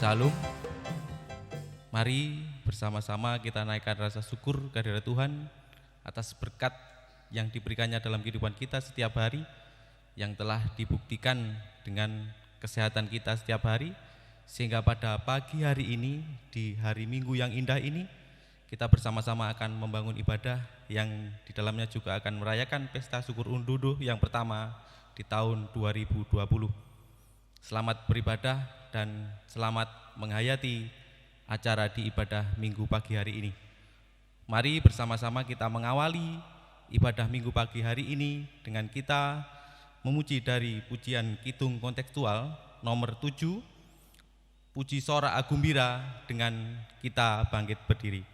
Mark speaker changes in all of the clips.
Speaker 1: Shalom. Mari bersama-sama kita naikkan rasa syukur kehadirat Tuhan atas berkat yang diberikannya dalam kehidupan kita setiap hari, yang telah dibuktikan dengan kesehatan kita setiap hari, sehingga pada pagi hari ini, di hari Minggu yang indah ini, kita bersama-sama akan membangun ibadah yang di dalamnya juga akan merayakan pesta syukur unduh yang pertama di tahun 2020. Selamat beribadah dan selamat menghayati acara di ibadah Minggu pagi hari ini. Mari bersama-sama kita mengawali ibadah Minggu pagi hari ini dengan kita memuji dari pujian kidung kontekstual nomor 7, Puji Sora Agumbira, dengan kita bangkit berdiri.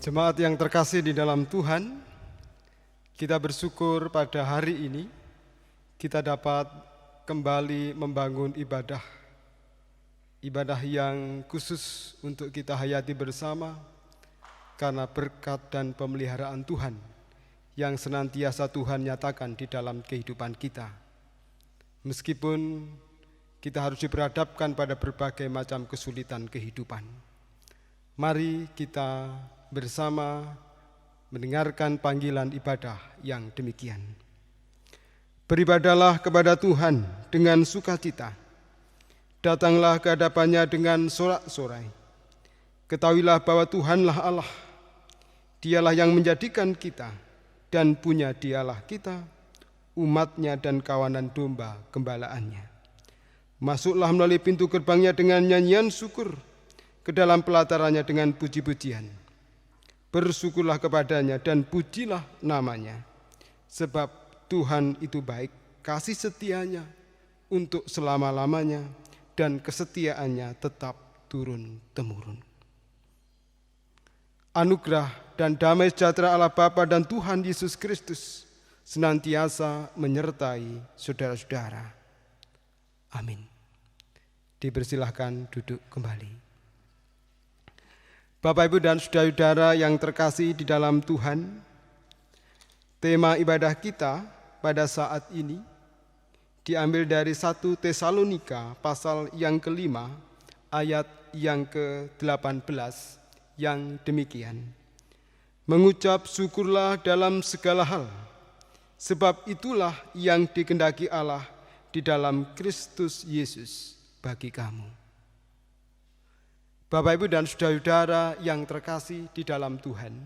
Speaker 2: Jemaat yang terkasih di dalam Tuhan, kita bersyukur pada hari ini kita dapat kembali membangun ibadah yang khusus untuk kita hayati bersama karena berkat dan pemeliharaan Tuhan yang senantiasa Tuhan nyatakan di dalam kehidupan kita. Meskipun kita harus diperhadapkan pada berbagai macam kesulitan kehidupan, mari kita bersama mendengarkan panggilan ibadah yang demikian. Beribadahlah kepada Tuhan dengan sukacita. Datanglah ke hadapannya dengan sorak-sorai. Ketahuilah bahwa Tuhanlah Allah. Dialah yang menjadikan kita dan punya dialah kita, umatnya dan kawanan domba gembalaannya. Masuklah melalui pintu gerbangnya dengan nyanyian syukur, ke dalam pelatarannya dengan puji-pujian. Bersyukurlah kepadanya dan pujilah namanya, sebab Tuhan itu baik, kasih setianya untuk selama-lamanya, dan kesetiaannya tetap turun-temurun. Anugerah dan damai sejahtera Allah Bapa dan Tuhan Yesus Kristus senantiasa menyertai saudara-saudara. Amin. Dipersilahkan duduk kembali. Bapak, Ibu, dan saudara-saudara yang terkasih di dalam Tuhan, tema ibadah kita pada saat ini diambil dari 1 Tesalonika pasal yang ke-5 ayat yang ke-18 yang demikian. Mengucap syukurlah dalam segala hal, sebab itulah yang dikehendaki Allah di dalam Kristus Yesus bagi kamu. Bapak, Ibu, dan saudara-saudara yang terkasih di dalam Tuhan,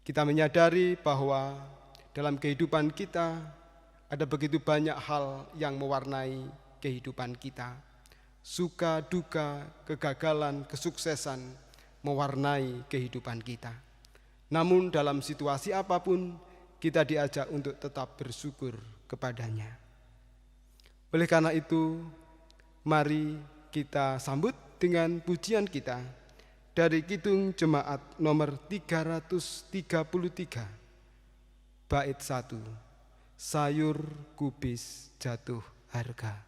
Speaker 2: kita menyadari bahwa dalam kehidupan kita ada begitu banyak hal yang mewarnai kehidupan kita. Suka, duka, kegagalan, kesuksesan mewarnai kehidupan kita. Namun dalam situasi apapun, kita diajak untuk tetap bersyukur kepadanya. Oleh karena itu, mari kita sambut dengan pujian kita dari Kidung Jemaat nomor 333, bait 1, sayur kubis jatuh harga.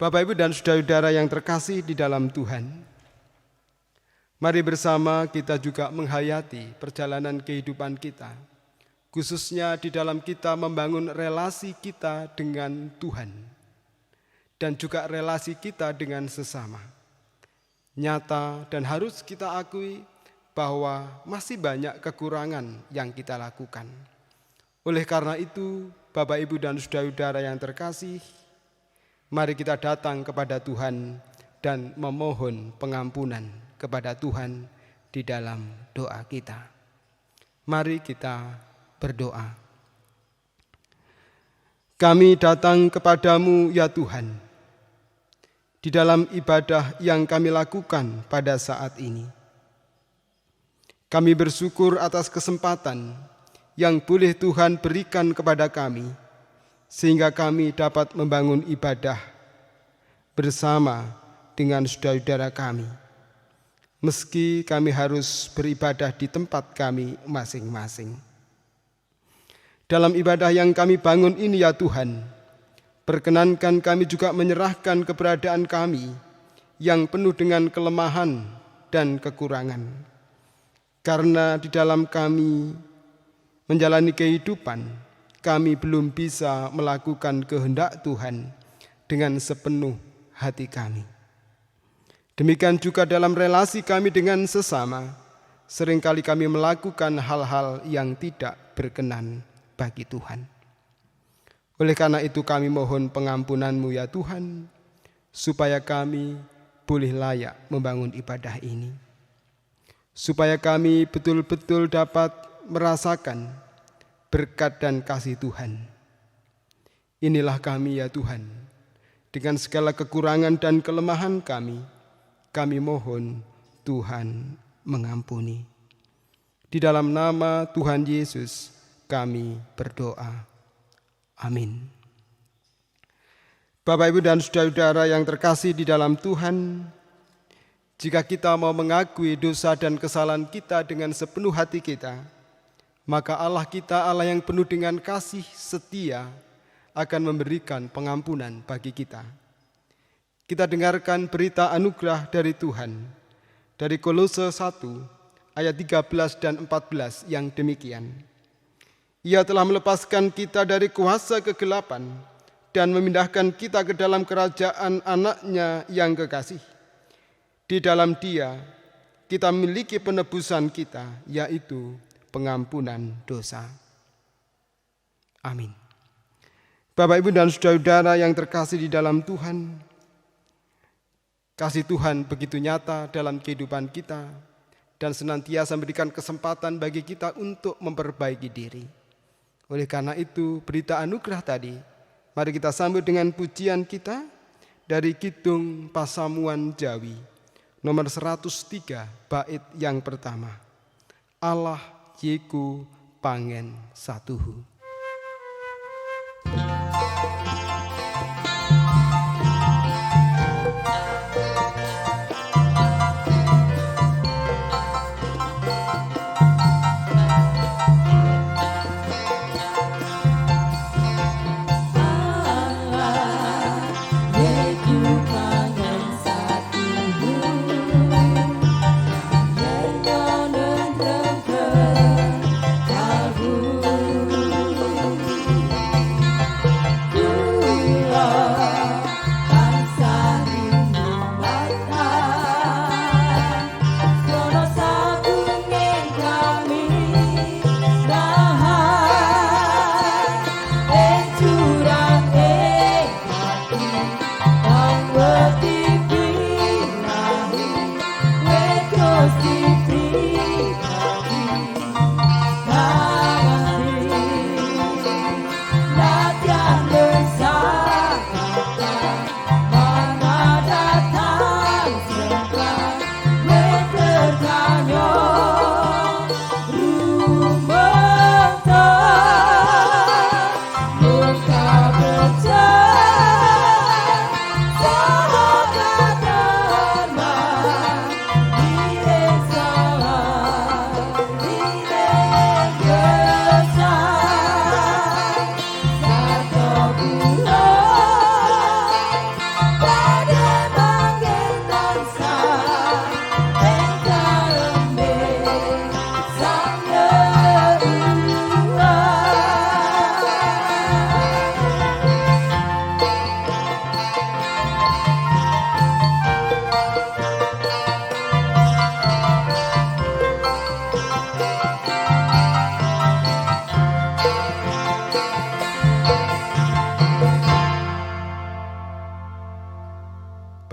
Speaker 2: Bapak, Ibu, dan saudara-saudara yang terkasih di dalam Tuhan, mari bersama kita juga menghayati perjalanan kehidupan kita, khususnya di dalam kita membangun relasi kita dengan Tuhan dan juga relasi kita dengan sesama. Nyata dan harus kita akui bahwa masih banyak kekurangan yang kita lakukan. Oleh karena itu, Bapak, Ibu, dan saudara-saudara yang terkasih, mari kita datang kepada Tuhan dan memohon pengampunan kepada Tuhan di dalam doa kita. Mari kita berdoa. Kami datang kepadamu ya Tuhan, di dalam ibadah yang kami lakukan pada saat ini. Kami bersyukur atas kesempatan yang boleh Tuhan berikan kepada kami, sehingga kami dapat membangun ibadah bersama dengan saudara-saudara kami. Meski kami harus beribadah di tempat kami masing-masing. Dalam ibadah yang kami bangun ini ya Tuhan, perkenankan kami juga menyerahkan keberadaan kami yang penuh dengan kelemahan dan kekurangan. Karena di dalam kami menjalani kehidupan, kami belum bisa melakukan kehendak Tuhan dengan sepenuh hati kami. Demikian juga dalam relasi kami dengan sesama, seringkali kami melakukan hal-hal yang tidak berkenan bagi Tuhan. Oleh karena itu kami mohon pengampunan-Mu ya Tuhan, supaya kami boleh layak membangun ibadah ini. Supaya kami betul-betul dapat merasakan berkat dan kasih Tuhan. Inilah kami ya Tuhan, dengan segala kekurangan dan kelemahan kami mohon Tuhan mengampuni. Di dalam nama Tuhan Yesus kami berdoa. Amin. Bapak, Ibu, dan saudara-saudara yang terkasih di dalam Tuhan, jika kita mau mengakui dosa dan kesalahan kita dengan sepenuh hati kita, maka Allah kita, Allah yang penuh dengan kasih setia, akan memberikan pengampunan bagi kita. Kita dengarkan berita anugerah dari Tuhan, dari Kolose 1 ayat 13 dan 14 yang demikian. Ia telah melepaskan kita dari kuasa kegelapan dan memindahkan kita ke dalam kerajaan anaknya yang kekasih. Di dalam Dia kita memiliki penebusan kita, yaitu pengampunan dosa. Amin. Bapak, Ibu, dan saudara-saudara yang terkasih di dalam Tuhan, kasih Tuhan begitu nyata dalam kehidupan kita dan senantiasa memberikan kesempatan bagi kita untuk memperbaiki diri. Oleh karena itu, berita anugerah tadi, mari kita sambut dengan pujian kita dari Kidung Pasamuan Jawi, nomor 103, bait yang pertama. Allah Yeku Pangen Satuhu.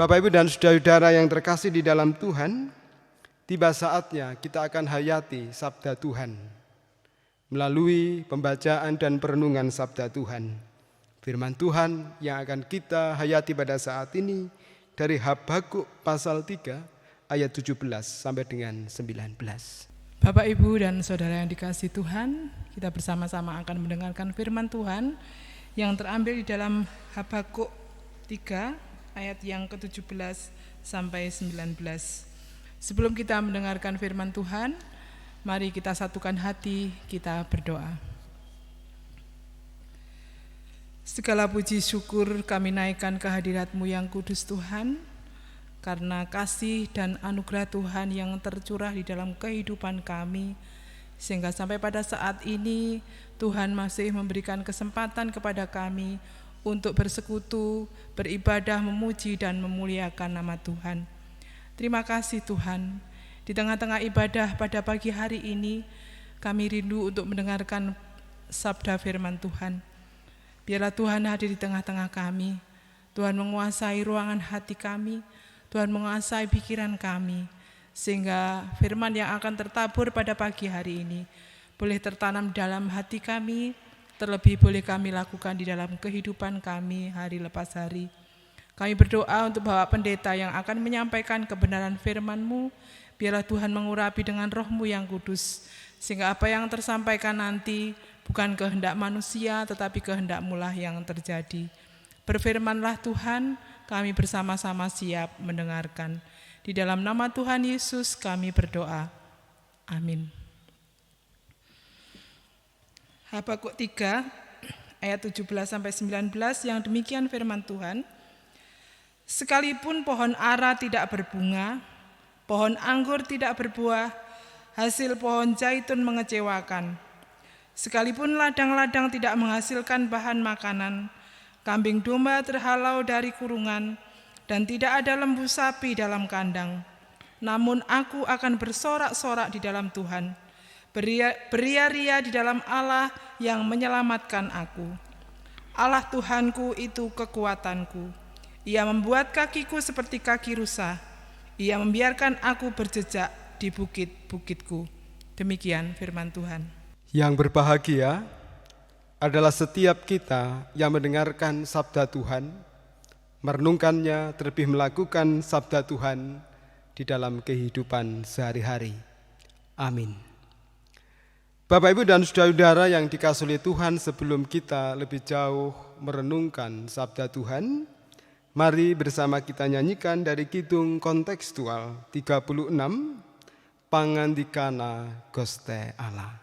Speaker 2: Bapak, Ibu, dan saudara-saudara yang terkasih di dalam Tuhan, tiba saatnya kita akan hayati sabda Tuhan melalui pembacaan dan perenungan sabda Tuhan. Firman Tuhan yang akan kita hayati pada saat ini dari Habakuk pasal 3 ayat 17 sampai dengan 19.
Speaker 3: Bapak, Ibu, dan saudara yang dikasihi Tuhan, kita bersama-sama akan mendengarkan firman Tuhan yang terambil di dalam Habakuk 3 ayat yang ke-17 sampai 19. Sebelum kita mendengarkan firman Tuhan, mari kita satukan hati, kita berdoa. Segala puji syukur kami naikkan ke hadirat-Mu yang kudus Tuhan, karena kasih dan anugerah Tuhan yang tercurah di dalam kehidupan kami, sehingga sampai pada saat ini Tuhan masih memberikan kesempatan kepada kami untuk bersekutu, beribadah, memuji dan memuliakan nama Tuhan. Terima kasih Tuhan. Di tengah-tengah ibadah pada pagi hari ini, kami rindu untuk mendengarkan sabda firman Tuhan. Biarlah Tuhan hadir di tengah-tengah kami. Tuhan menguasai ruangan hati kami. Tuhan menguasai pikiran kami, sehingga firman yang akan tertabur pada pagi hari ini boleh tertanam dalam hati kami, terlebih boleh kami lakukan di dalam kehidupan kami hari lepas hari. Kami berdoa untuk Bapak Pendeta yang akan menyampaikan kebenaran firman-Mu. Biarlah Tuhan mengurapi dengan Roh-Mu yang kudus, sehingga apa yang tersampaikan nanti bukan kehendak manusia, tetapi kehendak-Mu lah yang terjadi. Berfirmanlah Tuhan, kami bersama-sama siap mendengarkan. Di dalam nama Tuhan Yesus kami berdoa. Amin. Habakuk 3 ayat 17-19 yang demikian firman Tuhan. Sekalipun pohon ara tidak berbunga, pohon anggur tidak berbuah, hasil pohon zaitun mengecewakan. Sekalipun ladang-ladang tidak menghasilkan bahan makanan, kambing domba terhalau dari kurungan, dan tidak ada lembu sapi dalam kandang. Namun aku akan bersorak-sorak di dalam Tuhan, beria-ria di dalam Allah yang menyelamatkan aku. Allah Tuhanku itu kekuatanku. Ia membuat kakiku seperti kaki rusa. Ia membiarkan aku berjejak di bukit-bukitku. Demikian firman Tuhan.
Speaker 2: Yang berbahagia adalah setiap kita yang mendengarkan sabda Tuhan, merenungkannya, terlebih melakukan sabda Tuhan di dalam kehidupan sehari-hari. Amin. Bapak, Ibu, dan saudara-saudara yang dikasihi oleh Tuhan, sebelum kita lebih jauh merenungkan sabda Tuhan, mari bersama kita nyanyikan dari kidung kontekstual 36, Pangandikana Gusti Allah.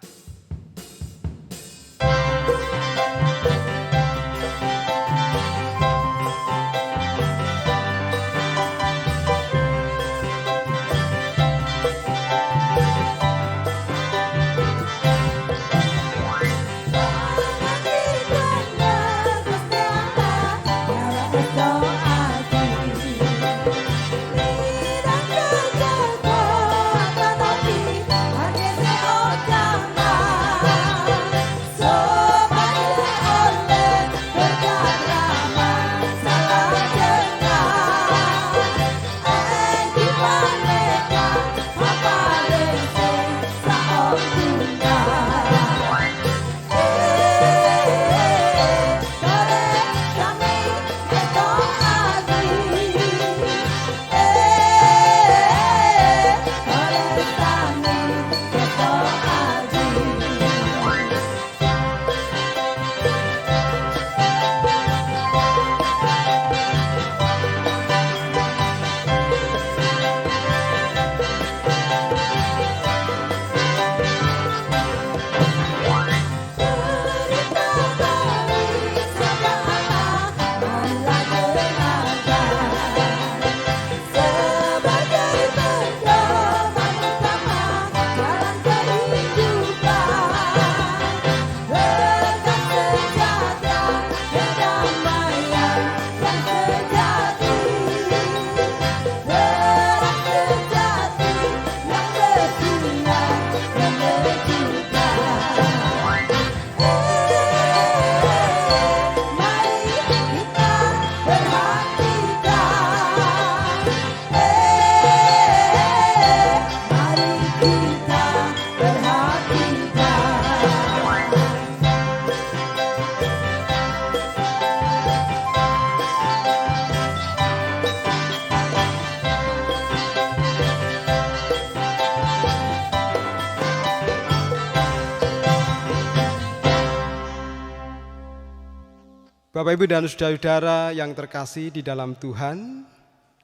Speaker 2: Bapak, Ibu, dan saudara-saudara yang terkasih di dalam Tuhan,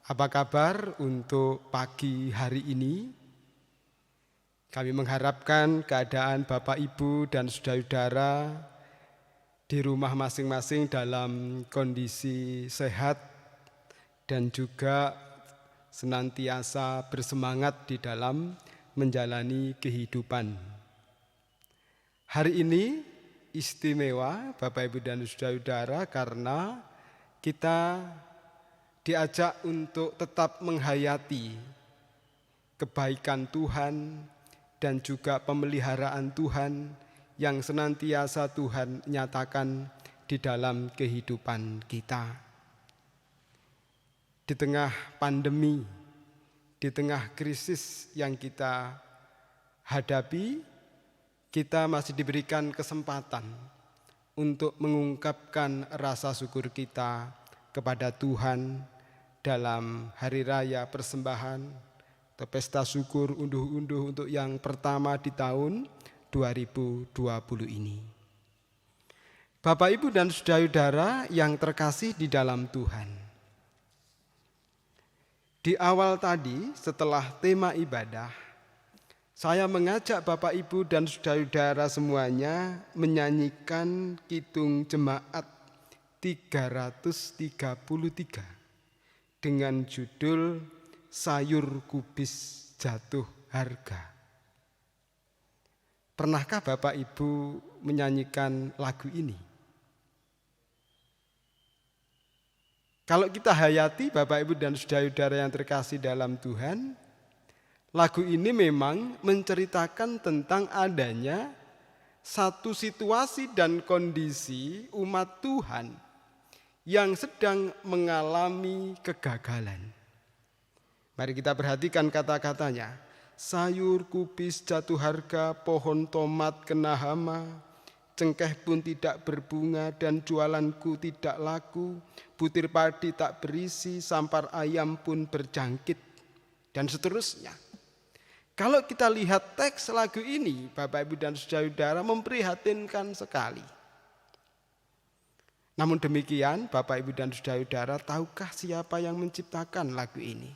Speaker 2: apa kabar untuk pagi hari ini? Kami mengharapkan keadaan Bapak, Ibu, dan saudara-saudara di rumah masing-masing dalam kondisi sehat dan juga senantiasa bersemangat di dalam menjalani kehidupan. Hari ini istimewa Bapak, Ibu, dan saudara-saudara karena kita diajak untuk tetap menghayati kebaikan Tuhan dan juga pemeliharaan Tuhan yang senantiasa Tuhan nyatakan di dalam kehidupan kita. di tengah pandemi, di tengah krisis yang kita hadapi, kita masih diberikan kesempatan untuk mengungkapkan rasa syukur kita kepada Tuhan dalam hari raya persembahan atau pesta syukur unduh-unduh untuk yang pertama di tahun 2020 ini. Bapak, Ibu, dan saudara-saudara yang terkasih di dalam Tuhan. Di awal tadi, setelah tema ibadah, saya mengajak Bapak, Ibu, dan saudara-saudara semuanya menyanyikan Kidung Jemaat 333 dengan judul Sayur Kubis Jatuh Harga. Pernahkah Bapak, Ibu menyanyikan lagu ini? Kalau kita hayati Bapak, Ibu, dan saudara-saudara yang terkasih dalam Tuhan, lagu ini memang menceritakan tentang adanya satu situasi dan kondisi umat Tuhan yang sedang mengalami kegagalan. Mari kita perhatikan kata-katanya. Sayur kubis jatuh harga, pohon tomat kena hama, cengkeh pun tidak berbunga dan jualanku tidak laku, butir padi tak berisi, sampar ayam pun berjangkit, dan seterusnya. Kalau kita lihat teks lagu ini, Bapak, Ibu, dan saudara-saudara, memprihatinkan sekali. Namun demikian, Bapak, Ibu, dan saudara-saudara, tahukah siapa yang menciptakan lagu ini?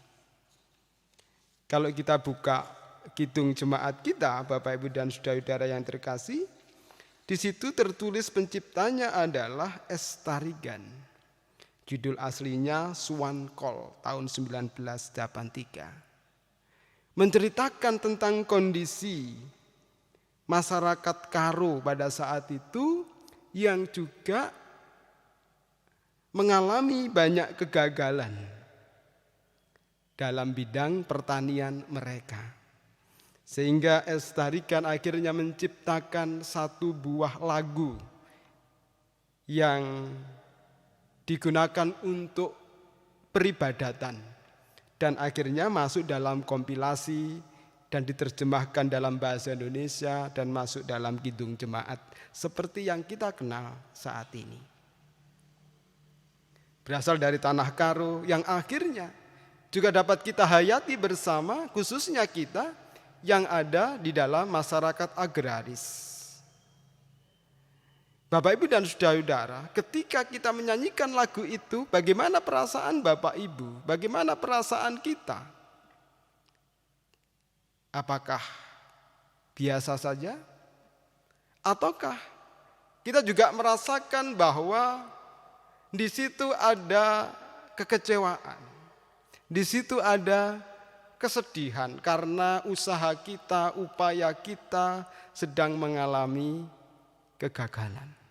Speaker 2: Kalau kita buka Kidung Jemaat kita, Bapak, Ibu, dan saudara-saudara yang terkasih, di situ tertulis penciptanya adalah Estarigan. Judul aslinya Swan Call tahun 1983. Menceritakan tentang kondisi masyarakat Karo pada saat itu yang juga mengalami banyak kegagalan dalam bidang pertanian mereka. Sehingga Estarigan akhirnya menciptakan satu buah lagu yang digunakan untuk peribadatan dan akhirnya masuk dalam kompilasi dan diterjemahkan dalam bahasa Indonesia dan masuk dalam Kidung Jemaat seperti yang kita kenal saat ini. Berasal dari tanah Karo yang akhirnya juga dapat kita hayati bersama, khususnya kita yang ada di dalam masyarakat agraris. Bapak, Ibu, dan saudara-saudara, ketika kita menyanyikan lagu itu, bagaimana perasaan Bapak, Ibu? Bagaimana perasaan kita? Apakah biasa saja? Ataukah kita juga merasakan bahwa di situ ada kekecewaan, di situ ada kesedihan karena usaha kita, upaya kita sedang mengalami kegagalan.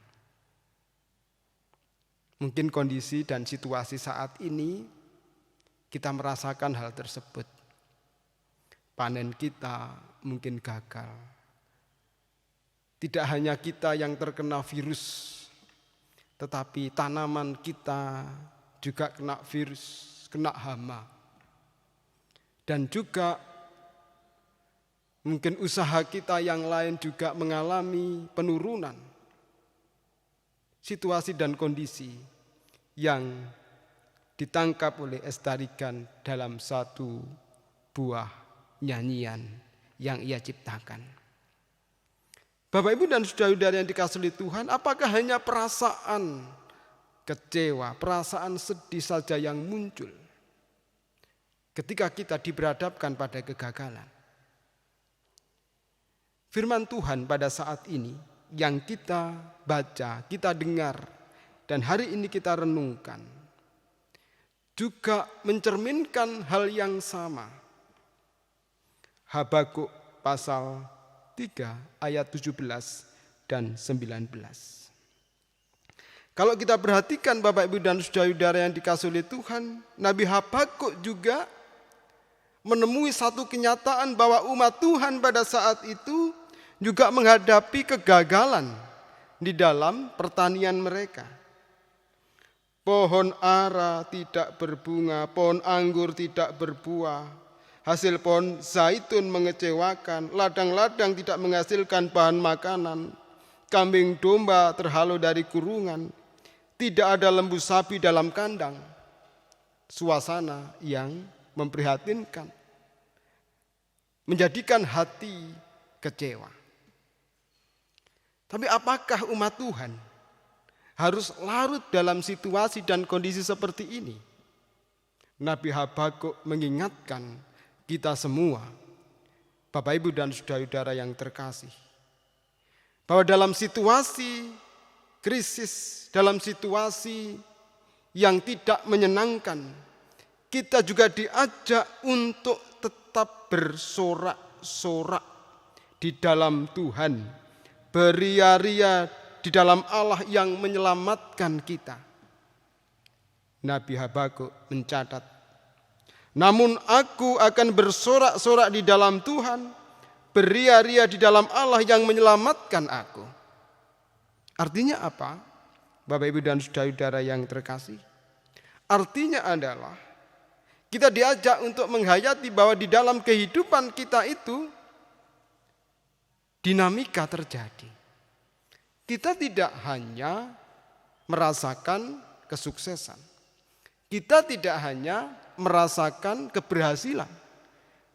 Speaker 2: Mungkin kondisi dan situasi saat ini kita merasakan hal tersebut. Panen kita mungkin gagal. Tidak hanya kita yang terkena virus, tetapi tanaman kita juga kena virus, kena hama. Dan juga mungkin usaha kita yang lain juga mengalami penurunan. Situasi dan kondisi yang ditangkap oleh Estarigan dalam satu buah nyanyian yang ia ciptakan. Bapak, Ibu, dan saudara-saudara yang dikasihi oleh Tuhan, apakah hanya perasaan kecewa, perasaan sedih saja yang muncul ketika kita diberhadapkan pada kegagalan? Firman Tuhan pada saat ini yang kita baca, kita dengar, dan hari ini kita renungkan, juga mencerminkan hal yang sama. Habakuk pasal 3 ayat 17 dan 19. Kalau kita perhatikan Bapak, Ibu, dan saudara-saudara yang dikasihi oleh Tuhan, Nabi Habakuk juga menemui satu kenyataan bahwa umat Tuhan pada saat itu juga menghadapi kegagalan di dalam pertanian mereka. pohon ara tidak berbunga, pohon anggur tidak berbuah, hasil pohon zaitun mengecewakan, ladang-ladang tidak menghasilkan bahan makanan, kambing domba terhalau dari kurungan, tidak ada lembu sapi dalam kandang. Suasana yang memprihatinkan, menjadikan hati kecewa. Tapi apakah umat Tuhan harus larut dalam situasi dan kondisi seperti ini? Nabi Habakuk mengingatkan kita semua, Bapak Ibu dan saudara-saudara yang terkasih, bahwa dalam situasi krisis, dalam situasi yang tidak menyenangkan, kita juga diajak untuk tetap bersorak-sorak di dalam Tuhan, beria-ria di dalam Allah yang menyelamatkan kita. Nabi Habakuk mencatat, namun aku akan bersorak-sorak di dalam Tuhan, beria-ria di dalam Allah yang menyelamatkan aku. Artinya apa? Bapak Ibu dan saudara-saudara yang terkasih, artinya adalah kita diajak untuk menghayati bahwa di dalam kehidupan kita itu dinamika terjadi. Kita tidak hanya merasakan kesuksesan, kita tidak hanya merasakan keberhasilan,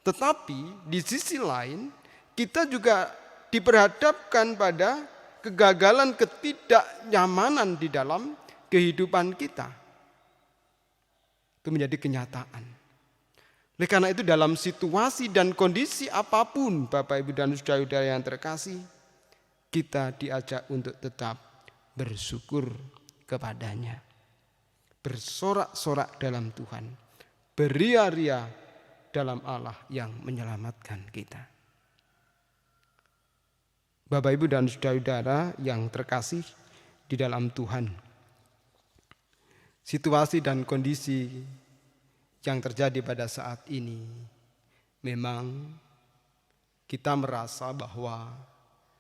Speaker 2: tetapi di sisi lain kita juga diperhadapkan pada kegagalan, ketidaknyamanan di dalam kehidupan kita. Itu menjadi kenyataan. Oleh karena itu dalam situasi dan kondisi apapun, Bapak Ibu dan saudara-saudara yang terkasih, kita diajak untuk tetap bersyukur kepadanya. Bersorak-sorak dalam Tuhan, beria-ria dalam Allah yang menyelamatkan kita. Bapak Ibu dan saudara-saudara yang terkasih di dalam Tuhan, situasi dan kondisi yang terjadi pada saat ini, memang kita merasa bahwa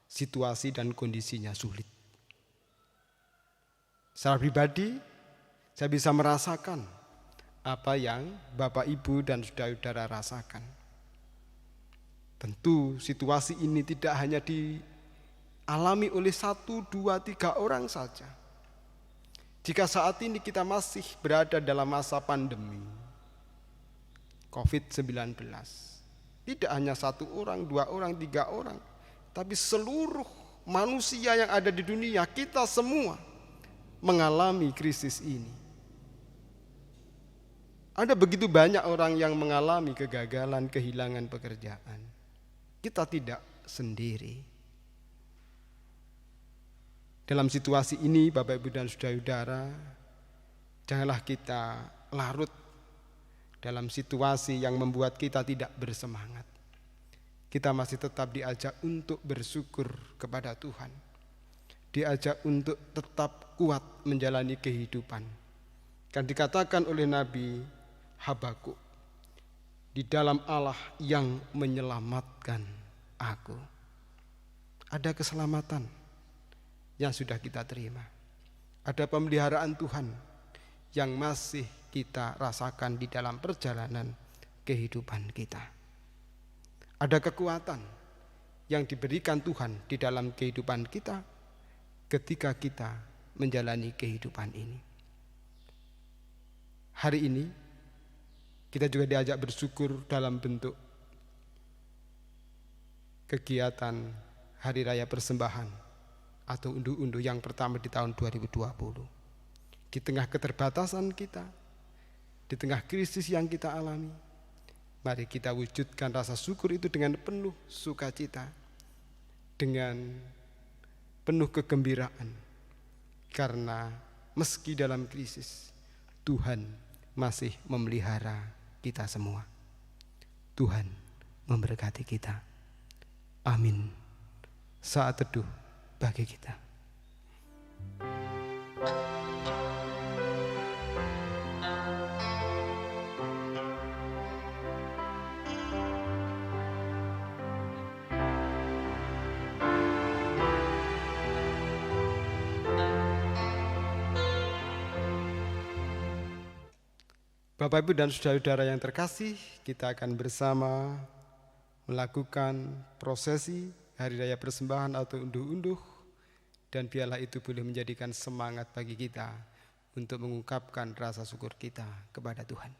Speaker 2: situasi dan kondisinya sulit. Secara pribadi, saya bisa merasakan apa yang Bapak, Ibu, dan saudara-saudara rasakan. Tentu situasi ini tidak hanya dialami oleh 1, 2, 3 orang saja. Jika saat ini kita masih berada dalam masa pandemi COVID-19, tidak hanya 1 orang, 2 orang, 3 orang, tapi seluruh manusia yang ada di dunia, kita semua mengalami krisis ini. Ada begitu banyak orang yang mengalami kegagalan, kehilangan pekerjaan. Kita tidak sendiri. Dalam situasi ini, Bapak, Ibu, dan saudara-saudara, janganlah kita larut dalam situasi yang membuat kita tidak bersemangat. Kita masih tetap diajak untuk bersyukur kepada Tuhan. Diajak untuk tetap kuat menjalani kehidupan. Kan dikatakan oleh Nabi Habakuk, di dalam Allah yang menyelamatkan aku. Ada keselamatan yang sudah kita terima. Ada pemeliharaan Tuhan yang masih kita rasakan di dalam perjalanan kehidupan kita. Ada kekuatan yang diberikan Tuhan di dalam kehidupan kita ketika kita menjalani kehidupan ini. Hari ini kita juga diajak bersyukur dalam bentuk kegiatan Hari Raya Persembahan atau unduh-unduh yang pertama di tahun 2020. Di tengah keterbatasan kita, di tengah krisis yang kita alami, mari kita wujudkan rasa syukur itu dengan penuh sukacita, dengan penuh kegembiraan. Karena meski dalam krisis, Tuhan masih memelihara kita semua. Tuhan memberkati kita. Amin. Saat teduh bagi kita. Bapak, Ibu, dan saudara-saudara yang terkasih, kita akan bersama melakukan prosesi Hari Raya Persembahan atau unduh-unduh, dan biarlah itu boleh menjadikan semangat bagi kita untuk mengungkapkan rasa syukur kita kepada Tuhan.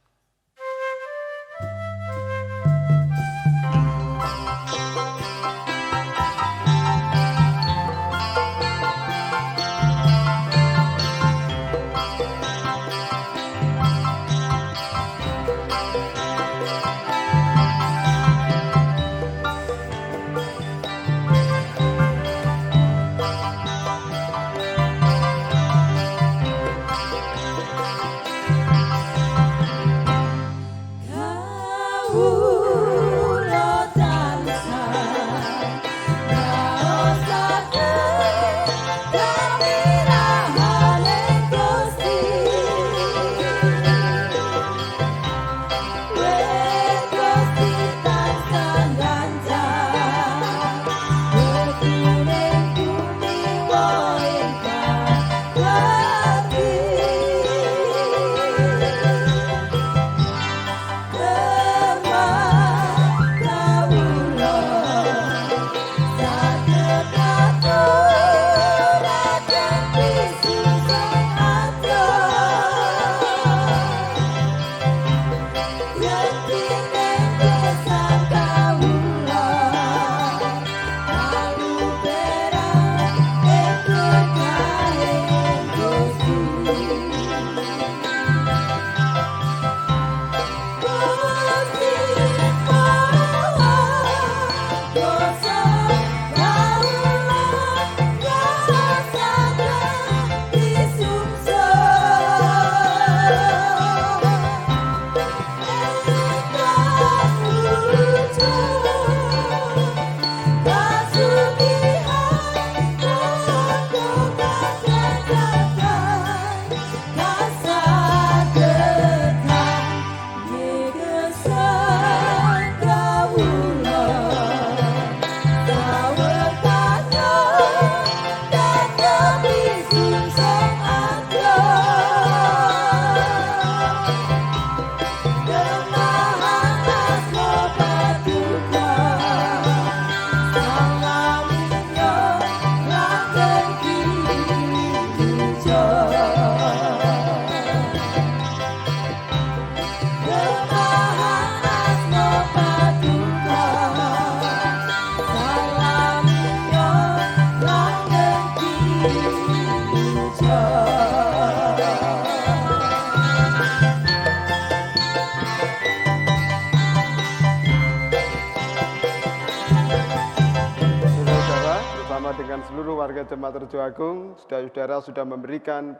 Speaker 2: Dengan seluruh warga Jemaat Rejo Agung, saudara-saudara sudah memberikan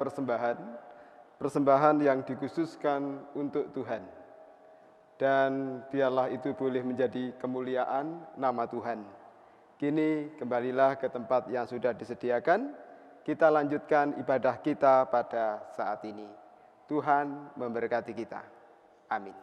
Speaker 2: persembahan yang dikhususkan untuk Tuhan. Dan biarlah itu boleh menjadi kemuliaan nama Tuhan. Kini kembalilah ke tempat yang sudah disediakan. Kita lanjutkan ibadah kita pada saat ini. Tuhan memberkati kita. Amin.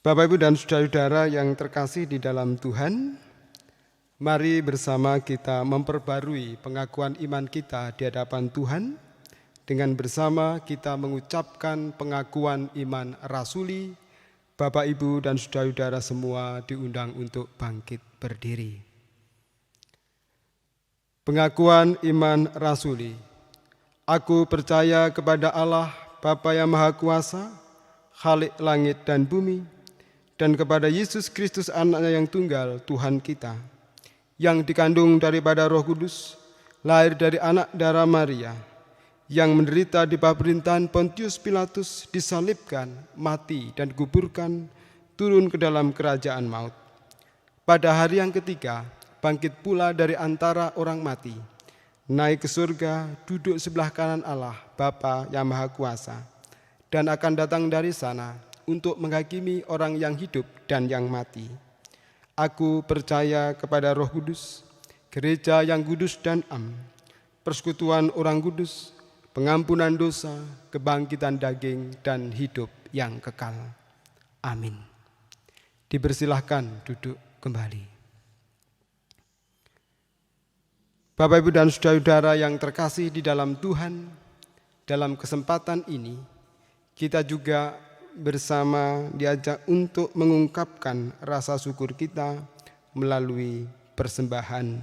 Speaker 2: Bapak, Ibu, dan saudara-saudara yang terkasih di dalam Tuhan, mari bersama kita memperbarui pengakuan iman kita di hadapan Tuhan dengan bersama kita mengucapkan pengakuan iman rasuli. Bapak, Ibu, dan saudara-saudara semua diundang untuk bangkit berdiri. Pengakuan iman rasuli. Aku percaya kepada Allah, Bapa yang Maha Kuasa, Khalik langit dan bumi, dan kepada Yesus Kristus anaknya yang tunggal, Tuhan kita, yang dikandung daripada Roh Kudus, lahir dari anak darah Maria, yang menderita di bawah pemerintahan Pontius Pilatus, disalibkan, mati dan dikuburkan, turun ke dalam kerajaan maut. Pada hari yang ketiga, bangkit pula dari antara orang mati, naik ke surga, duduk sebelah kanan Allah, Bapa yang Maha Kuasa, dan akan datang dari sana untuk menghakimi orang yang hidup dan yang mati. Aku percaya kepada Roh Kudus, gereja yang kudus dan am, persekutuan orang kudus, pengampunan dosa, kebangkitan daging, dan hidup yang kekal. Amin. Dipersilahkan duduk kembali. Bapak, Ibu, dan saudara-saudara yang terkasih di dalam Tuhan, dalam kesempatan ini kita juga bersama diajak untuk mengungkapkan rasa syukur kita melalui persembahan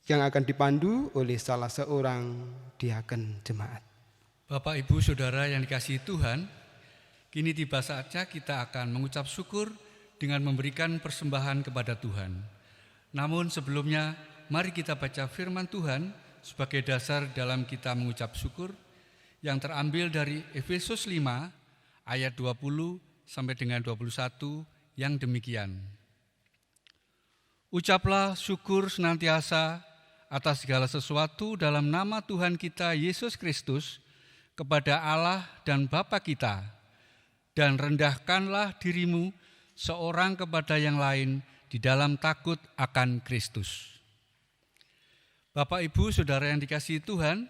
Speaker 2: yang akan dipandu oleh salah seorang diaken jemaat.
Speaker 4: Bapak, Ibu, Saudara yang dikasihi Tuhan, kini tiba saatnya kita akan mengucap syukur dengan memberikan persembahan kepada Tuhan. Namun sebelumnya, mari kita baca firman Tuhan sebagai dasar dalam kita mengucap syukur yang terambil dari Efesus 5 ayat 20 sampai dengan 21 yang demikian. Ucaplah syukur senantiasa atas segala sesuatu dalam nama Tuhan kita Yesus Kristus kepada Allah dan Bapa kita, dan rendahkanlah dirimu seorang kepada yang lain di dalam takut akan Kristus. Bapak, Ibu, Saudara yang dikasihi Tuhan,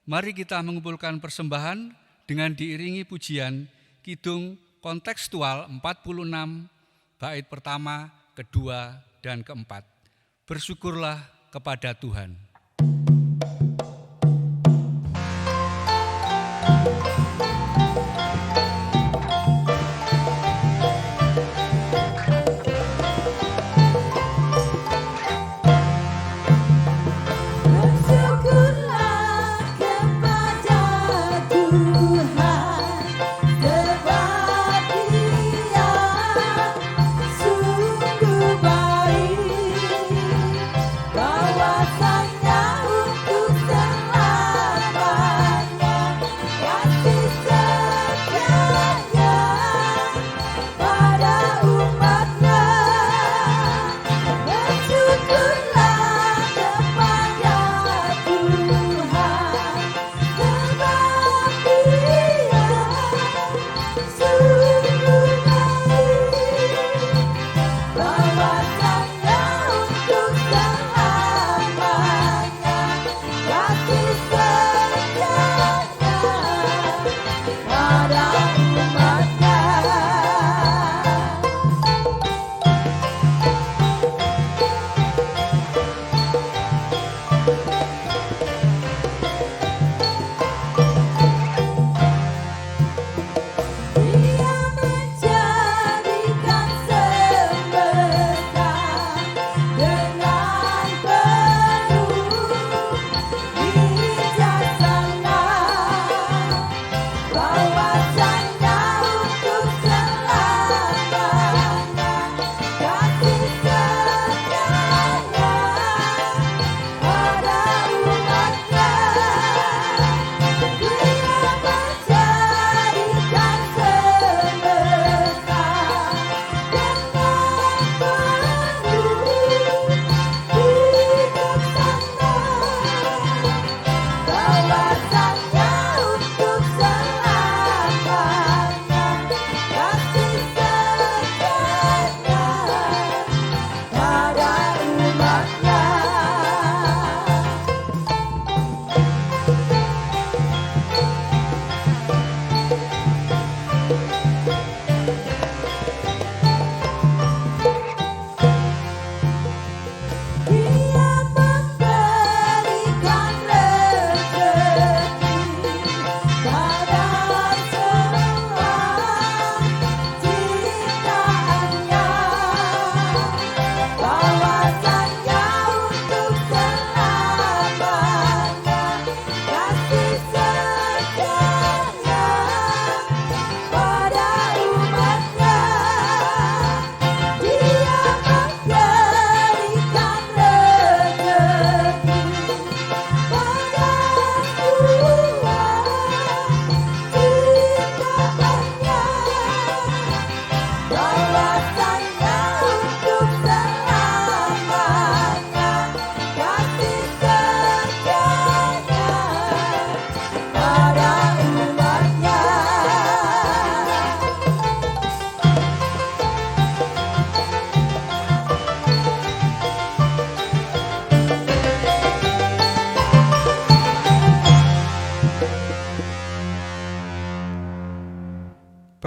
Speaker 4: mari kita mengumpulkan persembahan dengan diiringi pujian kidung kontekstual 46, bait pertama, kedua, dan keempat. Bersyukurlah kepada Tuhan.
Speaker 5: Bahwasanya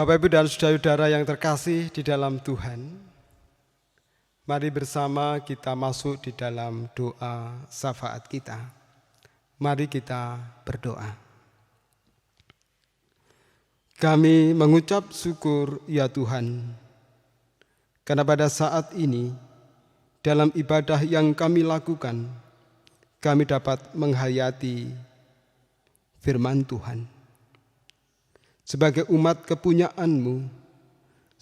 Speaker 2: Bapak, Ibu, dan saudara-saudara yang terkasih di dalam Tuhan, mari bersama kita masuk di dalam doa syafaat kita. Mari kita berdoa. Kami mengucap syukur ya Tuhan, karena pada saat ini dalam ibadah yang kami lakukan, kami dapat menghayati firman Tuhan. Sebagai umat kepunyaan-Mu,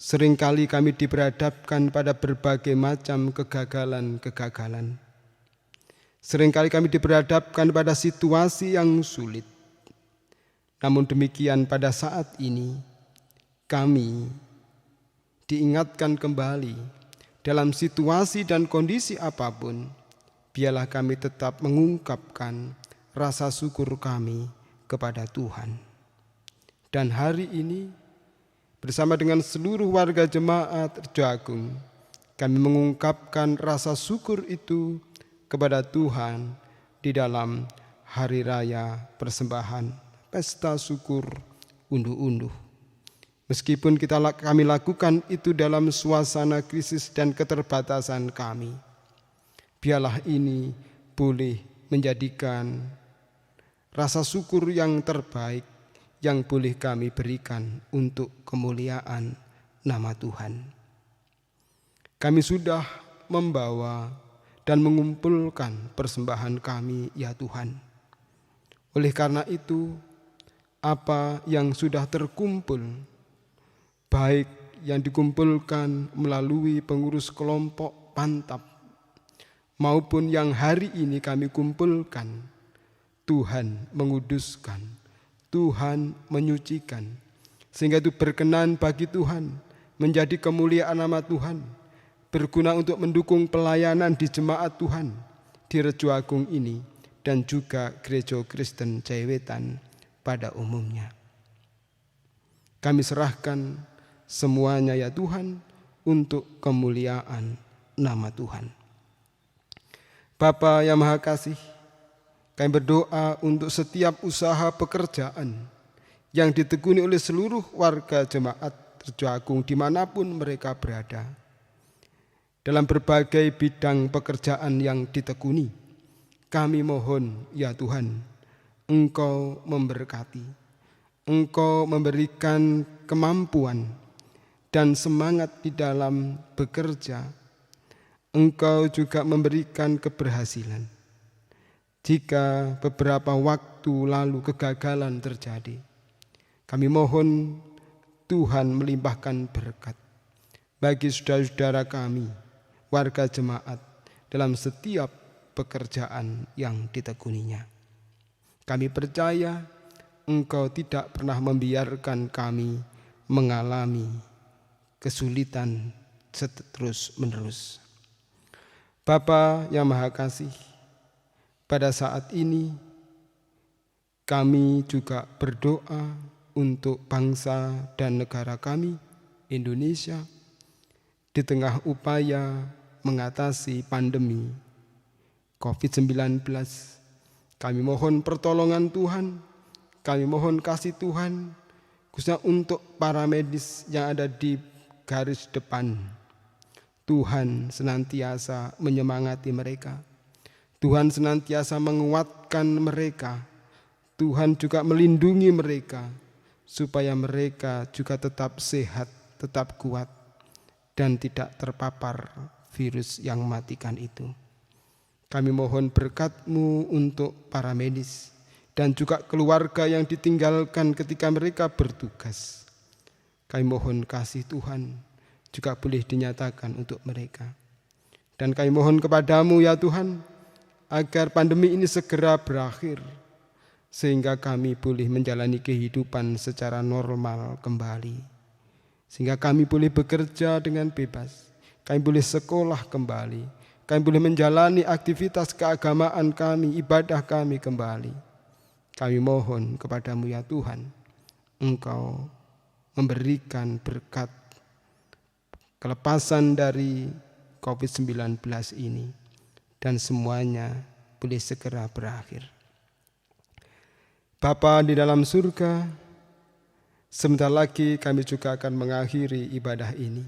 Speaker 2: seringkali kami diperhadapkan pada berbagai macam kegagalan-kegagalan. Seringkali kami diperhadapkan pada situasi yang sulit. Namun demikian pada saat ini, kami diingatkan kembali dalam situasi dan kondisi apapun, biarlah kami tetap mengungkapkan rasa syukur kami kepada Tuhan. Dan hari ini bersama dengan seluruh warga jemaat Rejo Agung, kami mengungkapkan rasa syukur itu kepada Tuhan di dalam hari raya persembahan pesta syukur unduh-unduh. Meskipun kami lakukan itu dalam suasana krisis dan keterbatasan kami, biarlah ini boleh menjadikan rasa syukur yang terbaik yang boleh kami berikan untuk kemuliaan nama Tuhan. Kami sudah membawa dan mengumpulkan persembahan kami ya Tuhan. Oleh karena itu, apa yang sudah terkumpul, baik yang dikumpulkan melalui pengurus kelompok Pantap, maupun yang hari ini kami kumpulkan, Tuhan menguduskan, Tuhan menyucikan, sehingga itu berkenan bagi Tuhan, menjadi kemuliaan nama Tuhan, berguna untuk mendukung pelayanan di jemaat Tuhan di Rejo Agung ini dan juga Gereja Kristen Jayawetan pada umumnya. Kami serahkan semuanya ya Tuhan untuk kemuliaan nama Tuhan. Bapa yang Maha Kasih, kami berdoa untuk setiap usaha pekerjaan yang ditekuni oleh seluruh warga jemaat Rejo Agung dimanapun mereka berada. Dalam berbagai bidang pekerjaan yang ditekuni, kami mohon ya Tuhan, Engkau memberkati, Engkau memberikan kemampuan dan semangat di dalam bekerja. Engkau juga memberikan keberhasilan. Jika beberapa waktu lalu kegagalan terjadi, kami mohon Tuhan melimpahkan berkat bagi saudara-saudara kami, warga jemaat, dalam setiap pekerjaan yang ditekuninya. Kami percaya Engkau tidak pernah membiarkan kami mengalami kesulitan terus-menerus. Bapa yang Maha Kasih, pada saat ini kami juga berdoa untuk bangsa dan negara kami, Indonesia, di tengah upaya mengatasi pandemi COVID-19. Kami mohon pertolongan Tuhan, kami mohon kasih Tuhan, khususnya untuk para medis yang ada di garis depan. Tuhan senantiasa menyemangati mereka. Tuhan senantiasa menguatkan mereka. Tuhan juga melindungi mereka supaya mereka juga tetap sehat, tetap kuat dan tidak terpapar virus yang mematikan itu. Kami mohon berkat-Mu untuk para medis dan juga keluarga yang ditinggalkan ketika mereka bertugas. Kami mohon kasih Tuhan juga boleh dinyatakan untuk mereka. Dan kami mohon kepada-Mu ya Tuhan, agar pandemi ini segera berakhir, sehingga kami boleh menjalani kehidupan secara normal kembali. Sehingga kami boleh bekerja dengan bebas, kami boleh sekolah kembali, kami boleh menjalani aktivitas keagamaan kami, ibadah kami kembali. Kami mohon kepada-Mu ya Tuhan, Engkau memberikan berkat kelepasan dari COVID-19 ini, dan semuanya boleh segera berakhir. Bapa di dalam surga, Sebentar lagi kami juga akan mengakhiri ibadah ini.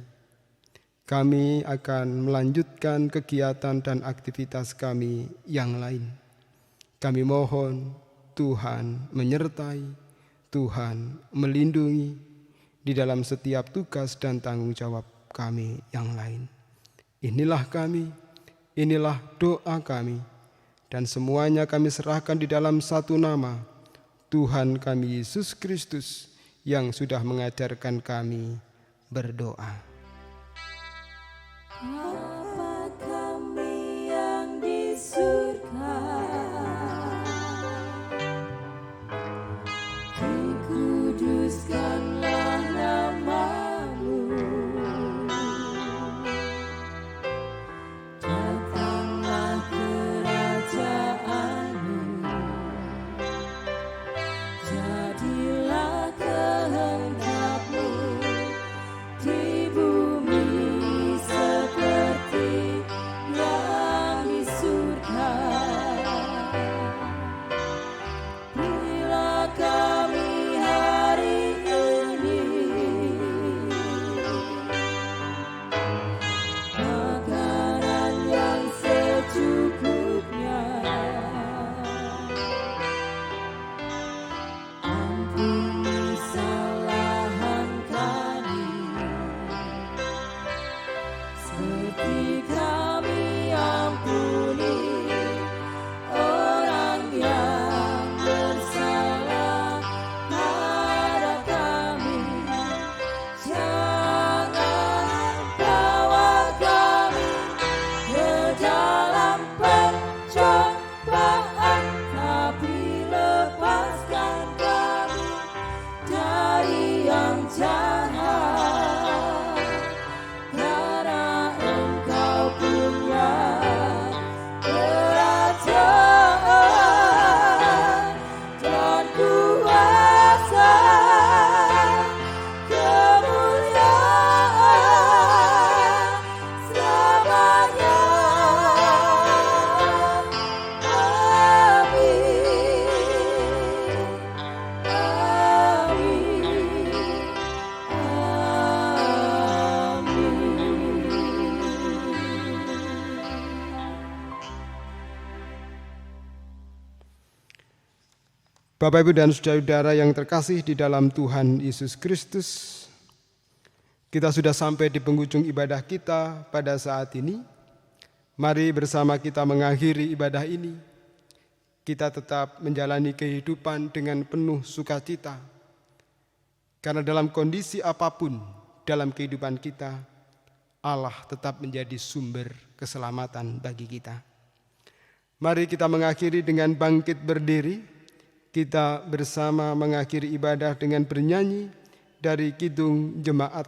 Speaker 2: Kami akan melanjutkan kegiatan dan aktivitas kami yang lain. Kami mohon Tuhan menyertai, Tuhan melindungi di dalam setiap tugas dan tanggung jawab kami yang lain. Inilah kami, inilah doa kami, dan semuanya kami serahkan di dalam satu nama, Tuhan kami Yesus Kristus, yang sudah mengajarkan kami berdoa.
Speaker 5: Bapa kami yang di surga, dikuduskanlah nama-Mu, datanglah kerajaan-Mu, jadilah kehendak-Mu di bumi seperti yang di surga. Berilah kami hari ini makanan yang secukupnya. Ampuni kesalahan kami, seperti kami ampuni orang yang bersalah pada kami. Jangan bawa kami ke dalam pencobaan, tapi lepaskan kami dari yang jahat. Karena Engkau punya kerajaan dan kuasa, kemuliaan selamanya.
Speaker 2: Bapak, Ibu, dan saudara-saudara yang terkasih di dalam Tuhan Yesus Kristus, kita sudah sampai di penghujung ibadah kita pada saat ini. Mari bersama kita mengakhiri ibadah ini. Kita tetap menjalani kehidupan dengan penuh sukacita. Karena dalam kondisi apapun dalam kehidupan kita, Allah tetap menjadi sumber keselamatan bagi kita. Mari kita mengakhiri dengan bangkit berdiri. Kita bersama mengakhiri ibadah dengan bernyanyi dari Kidung Jemaat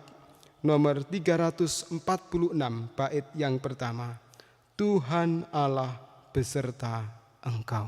Speaker 2: nomor 346 bait yang pertama. Tuhan Allah beserta Engkau.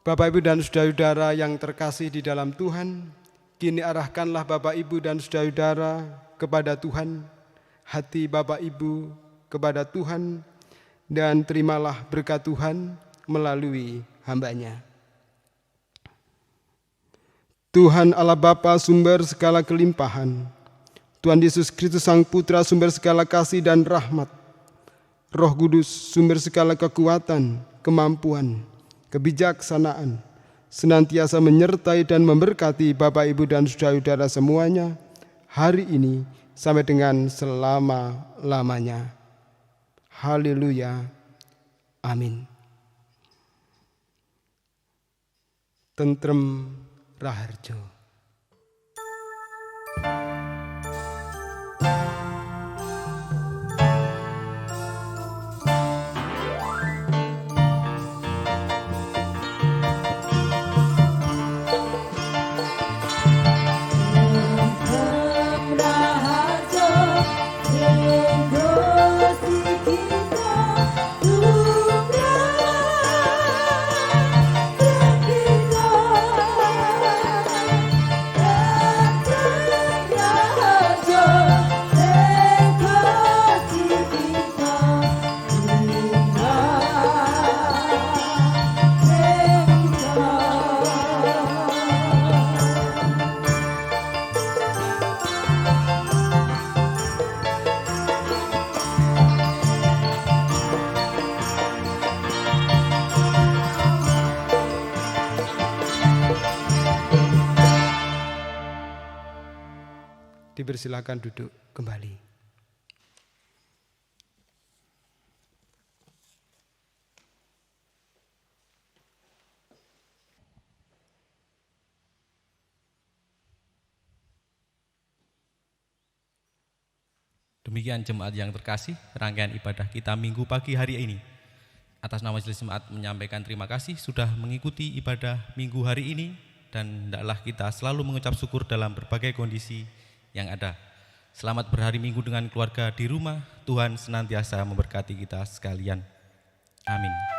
Speaker 2: Bapak, Ibu, dan saudara-saudara yang terkasih di dalam Tuhan, kini arahkanlah Bapak, Ibu, dan saudara-saudara kepada Tuhan, hati Bapak, Ibu kepada Tuhan, dan terimalah berkat Tuhan melalui hamba-Nya. Tuhan Allah Bapa sumber segala kelimpahan, Tuhan Yesus Kristus Sang Putra sumber segala kasih dan rahmat, Roh Kudus sumber segala kekuatan, kemampuan, kebijaksanaan, senantiasa menyertai dan memberkati Bapak, Ibu, dan saudara-saudara semuanya, hari ini sampai dengan selama-lamanya. Haleluya. Amin. Tentrem Raharjo. Dipersilakan duduk kembali.
Speaker 1: Demikian jemaat yang terkasih, rangkaian ibadah kita minggu pagi hari ini. Atas nama Majelis Jemaat menyampaikan terima kasih sudah mengikuti ibadah minggu hari ini, dan hendaklah kita selalu mengucap syukur dalam berbagai kondisi yang ada. Selamat berhari Minggu dengan keluarga di rumah. Tuhan senantiasa memberkati kita sekalian. Amin.